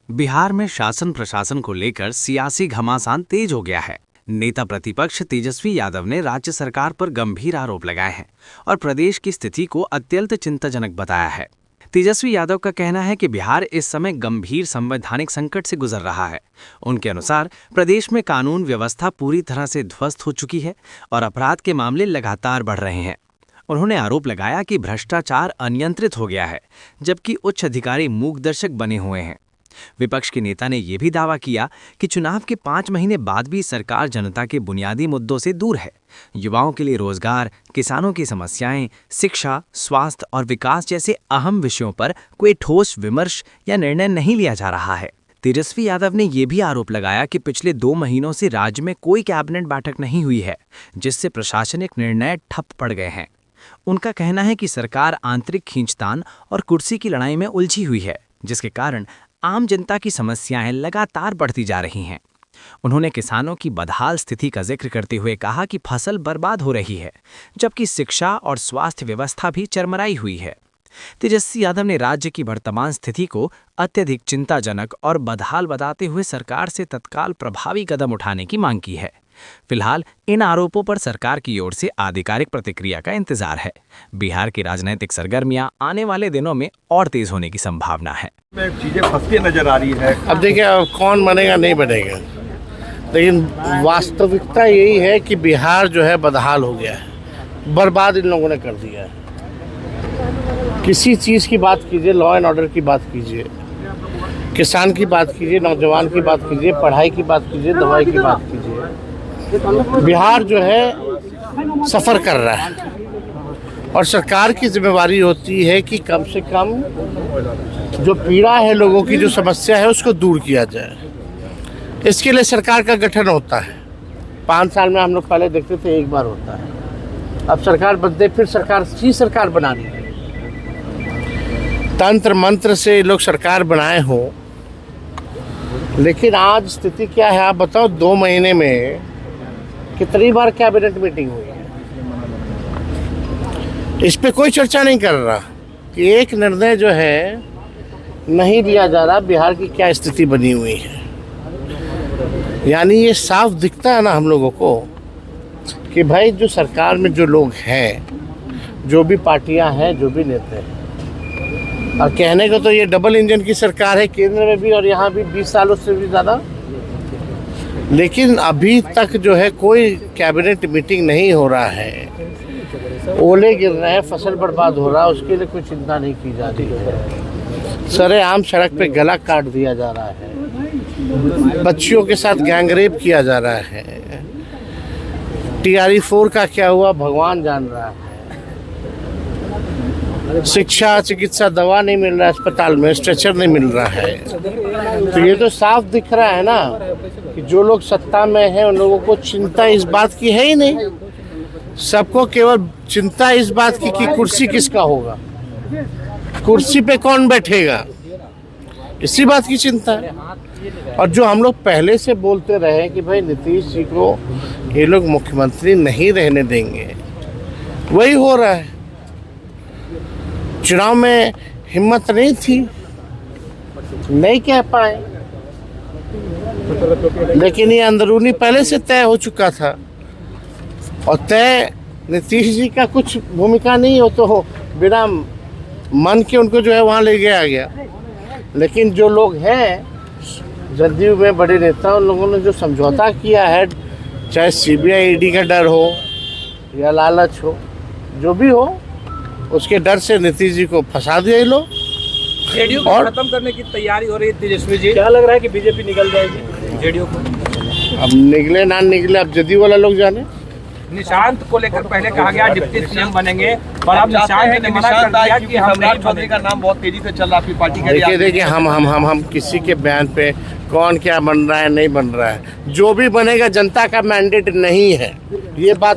बिहार में शासन प्रशासन को लेकर सियासी घमासान तेज हो गया है। नेता प्रतिपक्ष तेजस्वी यादव ने राज्य सरकार पर गंभीर आरोप लगाए हैं और प्रदेश की स्थिति को अत्यंत चिंताजनक बताया है। तेजस्वी यादव का कहना है कि बिहार इस समय गंभीर संवैधानिक संकट से गुजर रहा है। उनके अनुसार प्रदेश में कानून व्यवस्था पूरी तरह से ध्वस्त हो चुकी है और अपराध के मामले लगातार बढ़ रहे हैं। उन्होंने आरोप लगाया कि भ्रष्टाचार अनियंत्रित हो गया है, जबकि उच्च अधिकारी मूकदर्शक बने हुए हैं। विपक्ष के नेता ने यह भी दावा किया कि चुनाव के 5 महीने बाद भी सरकार जनता के बुनियादी मुद्दों से दूर है। युवाओं के लिए रोजगार, किसानों की समस्याएं, शिक्षा, स्वास्थ्य और विकास जैसे अहम विषयों पर कोई ठोस विमर्श या निर्णय नहीं लिया जा रहा है। तेजस्वी यादव ने यह भी आरोप लगाया कि पिछले 2 महीनों से राज्य में कोई कैबिनेट बैठक नहीं हुई है, जिससे प्रशासनिक निर्णय ठप पड़ गए हैं। उनका कहना है कि सरकार आंतरिक खींचतान और कुर्सी की लड़ाई में उलझी हुई है, जिसके कारण आम जनता की समस्याएं लगातार बढ़ती जा रही हैं। उन्होंने किसानों की बदहाल स्थिति का जिक्र करते हुए कहा कि फसल बर्बाद हो रही है, जबकि शिक्षा और स्वास्थ्य व्यवस्था भी चरमराई हुई है। तेजस्वी यादव ने राज्य की वर्तमान स्थिति को अत्यधिक चिंताजनक और बदहाल बताते हुए सरकार से तत्काल प्रभावी कदम उठाने की मांग की है। फिलहाल इन आरोपों पर सरकार की ओर से आधिकारिक प्रतिक्रिया का इंतजार है। बिहार की राजनीतिक सरगर्मियां आने वाले दिनों में और तेज होने की संभावना है। चीजें फंसती नजर आ रही है। अब देखिए कौन बनेगा नहीं बनेगा, लेकिन वास्तविकता यही है कि बिहार जो है बदहाल हो गया है, बर्बाद इन लोगों ने कर दिया है। किसी चीज़ की बात कीजिए, लॉ एंड ऑर्डर की बात कीजिए, किसान की बात कीजिए, नौजवान की बात कीजिए, पढ़ाई की बात कीजिए, दवाई की बात कीजिए, बिहार जो है सफ़र कर रहा है। और सरकार की जिम्मेवारी होती है कि कम से कम जो पीड़ा है लोगों की, जो समस्या है, उसको दूर किया जाए। इसके लिए सरकार का गठन होता है। 5 साल में हम लोग पहले देखते थे एक बार होता है, अब सरकार बदले फिर सरकार बनानी है। तंत्र मंत्र से लोग सरकार बनाए हो, लेकिन आज स्थिति क्या है आप बताओ। 2 महीने में कितनी बार कैबिनेट मीटिंग हुई है, इस पे कोई चर्चा नहीं कर रहा कि एक निर्णय जो है नहीं लिया जा रहा। बिहार की क्या स्थिति बनी हुई है, यानी ये साफ दिखता है ना हम लोगों को कि भाई जो सरकार में जो लोग हैं, जो भी पार्टियां हैं, जो भी नेता हैं, और कहने को तो ये डबल इंजन की सरकार है, केंद्र में भी और यहाँ भी 20 सालों से भी ज़्यादा, लेकिन अभी तक जो है कोई कैबिनेट मीटिंग नहीं हो रहा है। ओले गिर रहे हैं, फसल बर्बाद हो रहा है, उसके लिए कोई चिंता नहीं की जा रही है। सरेआम सड़क पे गला काट दिया जा रहा है, बच्चियों के साथ गैंगरेप किया जा रहा है। TRE 4 का क्या हुआ भगवान जान रहा है। शिक्षा, चिकित्सा, दवा नहीं मिल रहा है, अस्पताल में स्ट्रेचर नहीं मिल रहा है। तो ये तो साफ दिख रहा है ना कि जो लोग सत्ता में हैं उन लोगों को चिंता इस बात की है ही नहीं। सबको केवल चिंता इस बात की कि कुर्सी किसका होगा, कुर्सी पे कौन बैठेगा, इसी बात की चिंता है। और जो हम लोग पहले से बोलते रहे कि भाई नीतीश जी को ये लोग मुख्यमंत्री नहीं रहने देंगे, वही हो रहा है। चुनाव में हिम्मत नहीं थी, नहीं कह पाए, लेकिन ये अंदरूनी पहले से तय हो चुका था। और तय नीतीश जी का कुछ भूमिका नहीं हो तो हो, बिना मन के उनको जो है वहाँ ले गया। लेकिन जो लोग हैं जदयू में बड़े नेता, उन लोगों ने जो समझौता किया है, चाहे CBI ED का डर हो या लालच हो, जो भी हो, उसके डर से नीतीश जी को फंसा दिया ये लोग। जेडीयू को खत्म करने की तैयारी हो रही है तेजस्वी जी। क्या लग रहा है कि बीजेपी निकल जाएगी जेडीयू को? अब निकले ना निकले, अब जदयू वाला लोग जाने। निशांत को लेकर पहले कहा गया डिप्टी CM बनेंगे, पर अब निशांत ने मना कर दिया कि हम नहीं चौधरी का नाम बहुत तेजी से चल रहा है आपकी पार्टी का। देखिए हम किसी के बयान पे कौन क्या बन रहा है नहीं बन रहा है, जो भी बनेगा जनता का मैंडेट नहीं है, ये बात।